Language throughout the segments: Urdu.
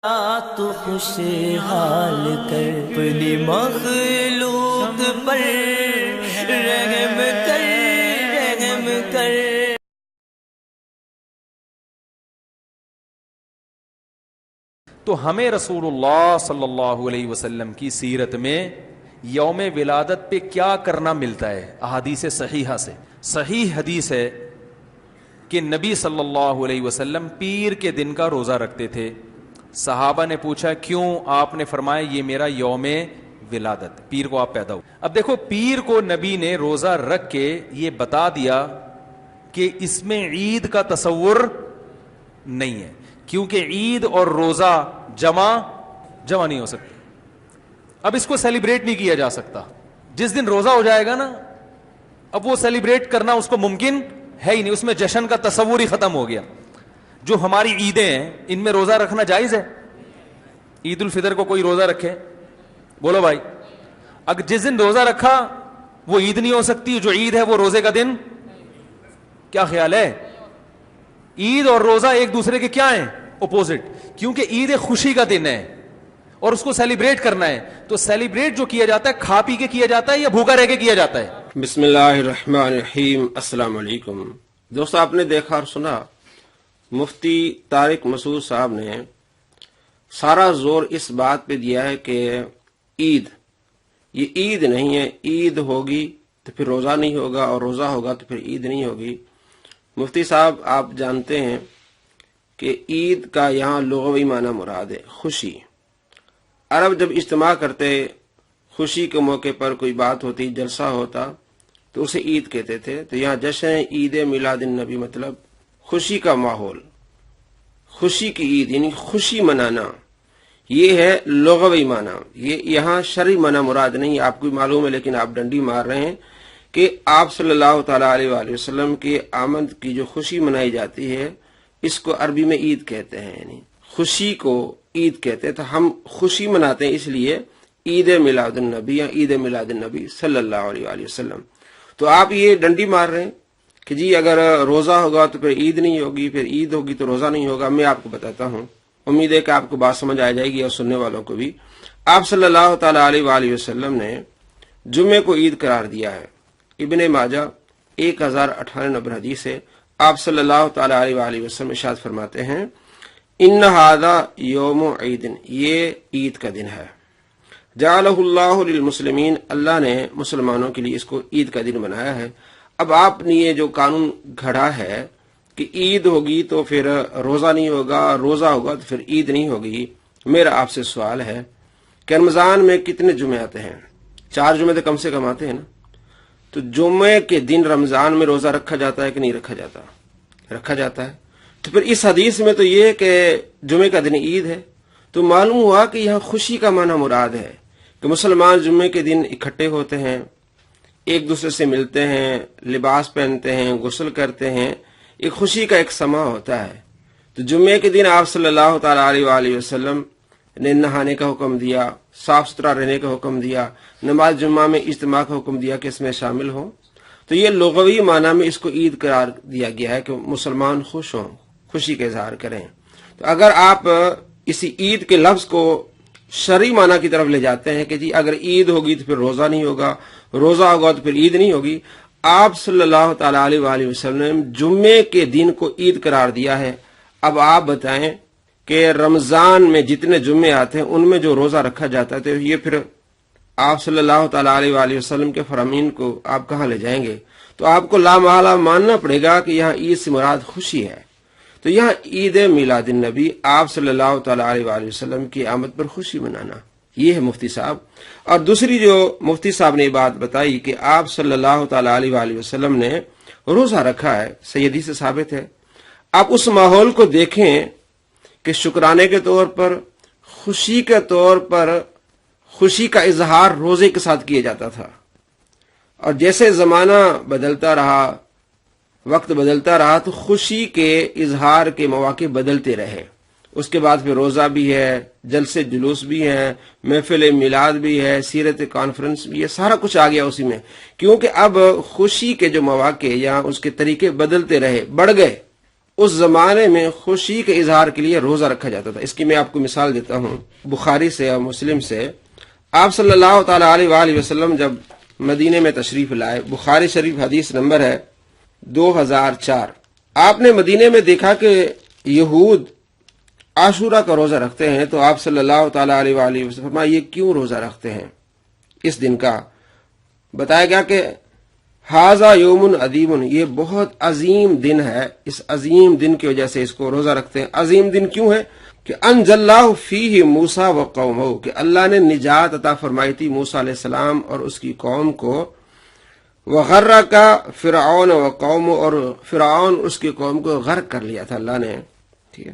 تو خوشحال کر اپنی مخلوق پر رحم کر رحم کر۔ تو ہمیں رسول اللہ صلی اللہ علیہ وسلم کی سیرت میں یوم ولادت پہ کیا کرنا ملتا ہے؟ احادیث صحیحہ سے صحیح حدیث ہے کہ نبی صلی اللہ علیہ وسلم پیر کے دن کا روزہ رکھتے تھے۔ صحابہ نے پوچھا کیوں؟ آپ نے فرمایا یہ میرا یوم ولادت، پیر کو آپ پیدا ہو۔ اب دیکھو، پیر کو نبی نے روزہ رکھ کے یہ بتا دیا کہ اس میں عید کا تصور نہیں ہے، کیونکہ عید اور روزہ جمع نہیں ہو سکتے۔ اب اس کو سیلیبریٹ نہیں کیا جا سکتا۔ جس دن روزہ ہو جائے گا نا، اب وہ سیلیبریٹ کرنا اس کو ممکن ہے ہی نہیں، اس میں جشن کا تصور ہی ختم ہو گیا۔ جو ہماری عیدیں ہیں ان میں روزہ رکھنا جائز ہے؟ عید الفطر کو کوئی روزہ رکھے؟ بولو بھائی، اگر جس دن روزہ رکھا وہ عید نہیں ہو سکتی، جو عید ہے وہ روزے کا دن؟ کیا خیال ہے؟ عید اور روزہ ایک دوسرے کے کیا ہیں؟ اپوزٹ، کیونکہ عید ایک خوشی کا دن ہے اور اس کو سیلیبریٹ کرنا ہے۔ تو سیلیبریٹ جو کیا جاتا ہے کھا پی کے کیا جاتا ہے یا بھوکا رہ کے کیا جاتا ہے؟ بسم اللہ الرحمن الرحیم۔ السلام علیکم دوستو، آپ نے دیکھا اور سنا مفتی طارق مسعود صاحب نے سارا زور اس بات پہ دیا ہے کہ عید یہ عید نہیں ہے، عید ہوگی تو پھر روزہ نہیں ہوگا اور روزہ ہوگا تو پھر عید نہیں ہوگی۔ مفتی صاحب آپ جانتے ہیں کہ عید کا یہاں لغوی معنی مراد ہے خوشی۔ عرب جب اجتماع کرتے، خوشی کے موقع پر کوئی بات ہوتی، جلسہ ہوتا تو اسے عید کہتے تھے۔ تو یہاں جشن عید میلاد النبی مطلب خوشی کا ماحول، خوشی کی عید یعنی خوشی منانا، یہ ہے لغوی معنی۔ یہ یہاں شرعی معنی مراد نہیں، آپ کو معلوم ہے، لیکن آپ ڈنڈی مار رہے ہیں کہ آپ صلی اللہ تعالی علیہ وآلہ وسلم کی آمد کی جو خوشی منائی جاتی ہے اس کو عربی میں عید کہتے ہیں، یعنی خوشی کو عید کہتے ہیں۔ تو ہم خوشی مناتے ہیں اس لیے عید میلاد النبی یا عید میلاد النبی صلی اللہ علیہ وآلہ وسلم۔ تو آپ یہ ڈنڈی مار رہے ہیں کہ جی اگر روزہ ہوگا تو پھر عید نہیں ہوگی، پھر عید ہوگی تو روزہ نہیں ہوگا۔ میں آپ کو بتاتا ہوں، امید ہے کہ آپ کو بات سمجھ آ جائے گی اور سننے والوں کو بھی۔ آپ صلی اللہ تعالی علیہ وآلہ وسلم نے جمعے کو عید قرار دیا ہے۔ ابن ماجہ 1098 نمبر حدیث ہے، آپ صلی اللہ تعالی علیہ وآلہ وسلم ارشاد فرماتے ہیں ان ھذا یوم عید، یہ عید کا دن ہے، جعلہ اللہ للمسلمین، اللہ نے مسلمانوں کے لیے اس کو عید کا دن بنایا ہے۔ اب آپ نے یہ جو قانون گھڑا ہے کہ عید ہوگی تو پھر روزہ نہیں ہوگا، روزہ ہوگا تو پھر عید نہیں ہوگی، میرا آپ سے سوال ہے کہ رمضان میں کتنے جمعے آتے ہیں؟ 4 جمعے تو کم سے کم آتے ہیں نا۔ تو جمعے کے دن رمضان میں روزہ رکھا جاتا ہے کہ نہیں رکھا جاتا؟ رکھا جاتا ہے۔ تو پھر اس حدیث میں تو یہ ہے کہ جمعے کا دن عید ہے، تو معلوم ہوا کہ یہاں خوشی کا معنی مراد ہے کہ مسلمان جمعے کے دن اکٹھے ہوتے ہیں، ایک دوسرے سے ملتے ہیں، لباس پہنتے ہیں، غسل کرتے ہیں، ایک خوشی کا ایک سما ہوتا ہے۔ تو جمعے کے دن آپ صلی اللہ تعالی علیہ وآلہ وسلم نے نہانے کا حکم دیا، صاف ستھرا رہنے کا حکم دیا، نماز جمعہ میں اجتماع کا حکم دیا کہ اس میں شامل ہوں۔ تو یہ لغوی معنی میں اس کو عید قرار دیا گیا ہے کہ مسلمان خوش ہوں، خوشی کا اظہار کریں۔ تو اگر آپ اسی عید کے لفظ کو شرعی معنی کی طرف لے جاتے ہیں کہ جی اگر عید ہوگی تو پھر روزہ نہیں ہوگا، روزہ ہوگا تو پھر عید نہیں ہوگی، آپ صلی اللہ تعالی علیہ وآلہ وسلم نے جمعے کے دن کو عید قرار دیا ہے۔ اب آپ بتائیں کہ رمضان میں جتنے جمعے آتے ہیں ان میں جو روزہ رکھا جاتا ہے تو یہ پھر آپ صلی اللہ تعالی علیہ وآلہ وسلم کے فرامین کو آپ کہاں لے جائیں گے؟ تو آپ کو لامحالہ ماننا پڑے گا کہ یہاں عید سے مراد خوشی ہے۔ تو یہاں عید میلاد النبی، آپ صلی اللہ تعالی علیہ وآلہ وسلم کی آمد پر خوشی منانا، یہ ہے مفتی صاحب۔ اور دوسری جو مفتی صاحب نے بات بتائی کہ آپ صلی اللہ تعالی علیہ وآلہ وسلم نے روزہ رکھا ہے، سیدی سے ثابت ہے۔ آپ اس ماحول کو دیکھیں کہ شکرانے کے طور پر، خوشی کے طور پر، خوشی کا اظہار روزے کے ساتھ کیا جاتا تھا، اور جیسے زمانہ بدلتا رہا، وقت بدلتا رہا، تو خوشی کے اظہار کے مواقع بدلتے رہے۔ اس کے بعد پھر روزہ بھی ہے، جلسے جلوس بھی ہے، محفل میلاد بھی ہے، سیرت کانفرنس بھی ہے، سارا کچھ آ گیا اسی میں، کیونکہ اب خوشی کے جو مواقع یا اس کے طریقے بدلتے رہے، بڑھ گئے، اس زمانے میں خوشی کے اظہار کے لیے روزہ رکھا جاتا تھا۔ اس کی میں آپ کو مثال دیتا ہوں بخاری سے اور مسلم سے۔ آپ صلی اللہ تعالی علیہ وآلہ وسلم جب مدینے میں تشریف لائے، بخاری شریف حدیث نمبر ہے 2004، آپ نے مدینے میں دیکھا کہ یہود عاشورہ کا روزہ رکھتے ہیں، تو آپ صلی اللہ تعالی علیہ وآلہ وسلم فرمایا یہ کیوں روزہ رکھتے ہیں اس دن کا؟ بتایا گیا کہ ھذا یوم عظیم، یہ بہت عظیم دن ہے، اس عظیم دن کی وجہ سے اس کو روزہ رکھتے ہیں۔ عظیم دن کیوں ہے؟ کہ انجى اللہ فیہ موسیٰ وقومہ، کہ اللہ نے نجات عطا فرمائی تھی موسیٰ علیہ السلام اور اس کی قوم کو، وغرق فرعون وقومہ، اور فرعون اس کی قوم کو غرق کر لیا تھا اللہ نے، ٹھیک ہے۔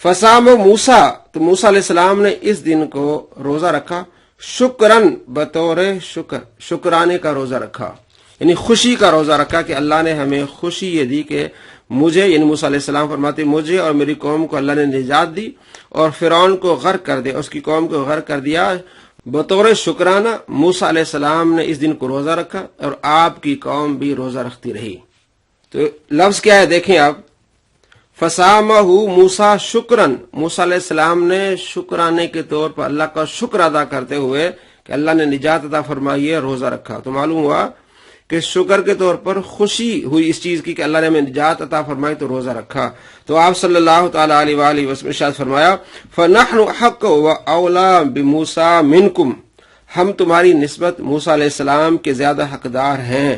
فصام موسیٰ، تو موسیٰ علیہ السلام نے اس دن کو روزہ رکھا، شکرن، بطور شکرانے کا روزہ رکھا، یعنی خوشی کا روزہ رکھا کہ اللہ نے ہمیں خوشی یہ دی کہ مجھے، یعنی موسیٰ علیہ السلام فرماتے مجھے اور میری قوم کو اللہ نے نجات دی اور فرعون کو غرق کر دیا، اس کی قوم کو غرق کر دیا۔ بطور شکرانہ موسیٰ علیہ السلام نے اس دن کو روزہ رکھا اور آپ کی قوم بھی روزہ رکھتی رہی۔ تو لفظ کیا ہے دیکھیں آپ، فصامہ موسیٰ شکرن، موسیٰ علیہ السلام نے شکرانے کے طور پر اللہ کا شکر ادا کرتے ہوئے کہ اللہ نے نجات عطا فرمائی ہے روزہ رکھا۔ تو معلوم ہوا کہ شکر کے طور پر خوشی ہوئی اس چیز کی کہ اللہ نے ہمیں نجات عطا فرمائی تو روزہ رکھا۔ تو آپ صلی اللہ تعالی علیہ وآلہ وسلم ارشاد فرمایا فَنَحْنُ أَحَقُّ وَأَوْلَىٰ بِمُوسَىٰ مِنْكُمْ، ہم تمہاری نسبت موسیٰ علیہ السلام کے زیادہ حقدار ہیں۔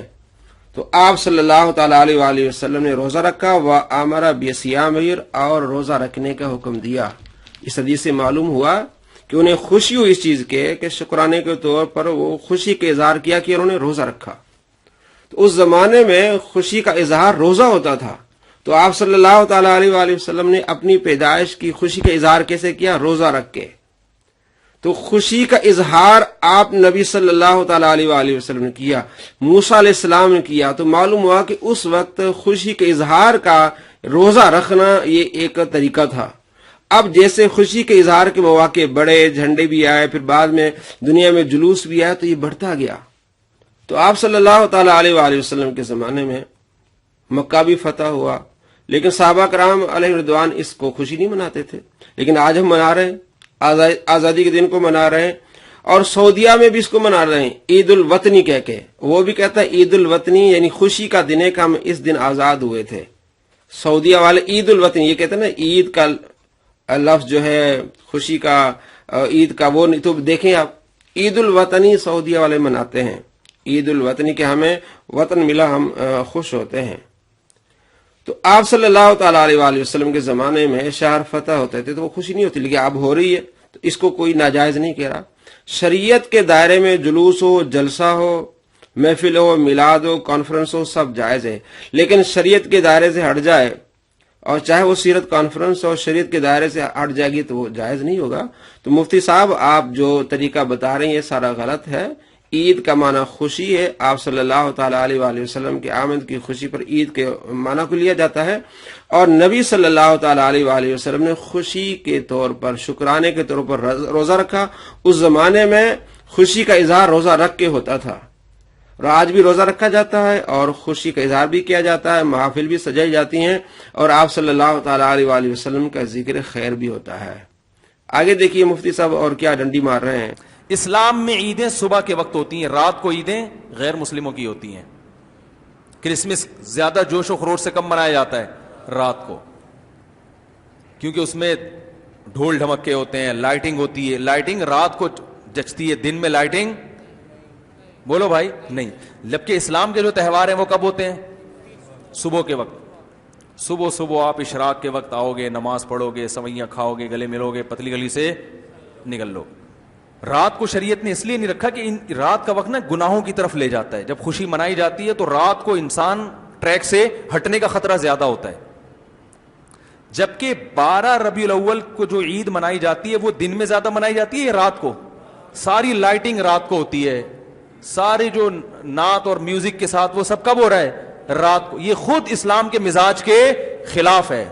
تو آپ صلی اللہ تعالی علیہ وآلہ وسلم نے روزہ رکھا، وَأَمَرَ بِصِيَامِهِ، اور روزہ رکھنے کا حکم دیا۔ اس حدیث سے معلوم ہوا کہ انہیں خوشی ہوئی اس چیز کے کہ شکرانے کے طور پر وہ خوشی کا اظہار کیا کہ انہوں نے روزہ رکھا۔ تو اس زمانے میں خوشی کا اظہار روزہ ہوتا تھا، تو آپ صلی اللہ تعالی علیہ وآلہ وسلم نے اپنی پیدائش کی خوشی کا اظہار کیسے کیا؟ روزہ رکھ کے۔ تو خوشی کا اظہار آپ نبی صلی اللہ تعالی علیہ وآلہ وسلم نے کیا، موسیٰ علیہ السلام نے کیا، تو معلوم ہوا کہ اس وقت خوشی کے اظہار کا روزہ رکھنا یہ ایک طریقہ تھا۔ اب جیسے خوشی کے اظہار کے مواقع بڑے، جھنڈے بھی آئے، پھر بعد میں دنیا میں جلوس بھی آئے، تو یہ بڑھتا گیا۔ تو آپ صلی اللہ تعالی علیہ وآلہ وسلم کے زمانے میں مکہ بھی فتح ہوا، لیکن صحابہ کرام علیہ رضوان اس کو خوشی نہیں مناتے تھے، لیکن آج ہم منا رہے ہیں، آزادی کے دن کو منا رہے ہیں، اور سعودیہ میں بھی اس کو منا رہے ہیں عید الوطنی کہہ کے۔ وہ بھی کہتا ہے عید الوطنی یعنی خوشی کا دن ہے کہ ہم اس دن آزاد ہوئے تھے۔ سعودیہ والے عید الوطنی، یہ کہتے ہیں نا عید کا لفظ جو ہے خوشی کا، عید کا، وہ نہیں۔ تو دیکھیں آپ عید الوطنی سعودیہ والے مناتے ہیں، عید الوطنی کہ ہمیں وطن ملا، ہم خوش ہوتے ہیں۔ تو آپ صلی اللہ تعالی علیہ وآلہ وسلم کے زمانے میں شہر فتح ہوتے تھے تو وہ خوشی نہیں ہوتی، لیکن اب ہو رہی ہے تو اس کو کوئی ناجائز نہیں کہہ رہا۔ شریعت کے دائرے میں جلوس ہو، جلسہ ہو، محفل ہو، میلاد ہو، کانفرنس ہو، سب جائز ہے، لیکن شریعت کے دائرے سے ہٹ جائے، اور چاہے وہ سیرت کانفرنس اور شریعت کے دائرے سے ہٹ جائے گی تو وہ جائز نہیں ہوگا۔ تو مفتی صاحب آپ جو طریقہ بتا رہے ہیں یہ سارا غلط ہے۔ عید کا معنی خوشی ہے، آپ صلی اللہ تعالی علیہ وآلہ وسلم کے آمد کی خوشی پر عید کے معنی کو لیا جاتا ہے، اور نبی صلی اللہ تعالی علیہ وآلہ وسلم نے خوشی کے طور پر، شکرانے کے طور پر روزہ رکھا۔ اس زمانے میں خوشی کا اظہار روزہ رکھ کے ہوتا تھا، اور آج بھی روزہ رکھا جاتا ہے اور خوشی کا اظہار بھی کیا جاتا ہے، محافل بھی سجائی جاتی ہیں، اور آپ صلی اللہ تعالی علیہ وآلہ وسلم کا ذکر خیر بھی ہوتا ہے۔ آگے دیکھیے مفتی صاحب اور کیا ڈنڈی مار رہے ہیں۔ اسلام میں عیدیں صبح کے وقت ہوتی ہیں، رات کو عیدیں غیر مسلموں کی ہوتی ہیں۔ کرسمس زیادہ جوش و خروش سے کم منایا جاتا ہے رات کو، کیونکہ اس میں ڈھول ڈھمکے ہوتے ہیں، لائٹنگ ہوتی ہے۔ لائٹنگ رات کو جچتی ہے، دن میں لائٹنگ بولو بھائی نہیں۔ جبکہ اسلام کے جو تہوار ہیں وہ کب ہوتے ہیں؟ صبح کے وقت۔ صبح آپ اشراق کے وقت آؤ گے، نماز پڑھو گے، سوئیاں کھاؤ گے، گلے ملو گے، پتلی گلی سے نکل لو۔ رات کو شریعت نے اس لیے نہیں رکھا کہ رات کا وقت نا گناہوں کی طرف لے جاتا ہے۔ جب خوشی منائی جاتی ہے تو رات کو انسان ٹریک سے ہٹنے کا خطرہ زیادہ ہوتا ہے، جبکہ 12 ربیع الاول کو جو عید منائی جاتی ہے وہ دن میں زیادہ منائی جاتی ہے یا رات کو؟ ساری لائٹنگ رات کو ہوتی ہے، سارے جو نعت اور میوزک کے ساتھ وہ سب کب ہو رہا ہے؟ رات کو۔ یہ خود اسلام کے مزاج کے خلاف ہے۔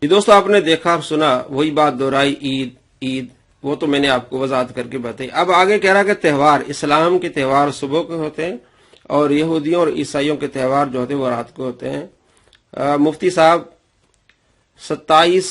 دوستو آپ نے دیکھا اور سنا، وہی بات دہرائی، عید عید، وہ تو میں نے آپ کو وضاحت کر کے بتائی۔ اب آگے کہہ رہا کہ تہوار، اسلام کے تہوار صبح کے ہوتے ہیں اور یہودیوں اور عیسائیوں کے تہوار جو ہوتے ہیں وہ رات کو ہوتے ہیں۔ مفتی صاحب 27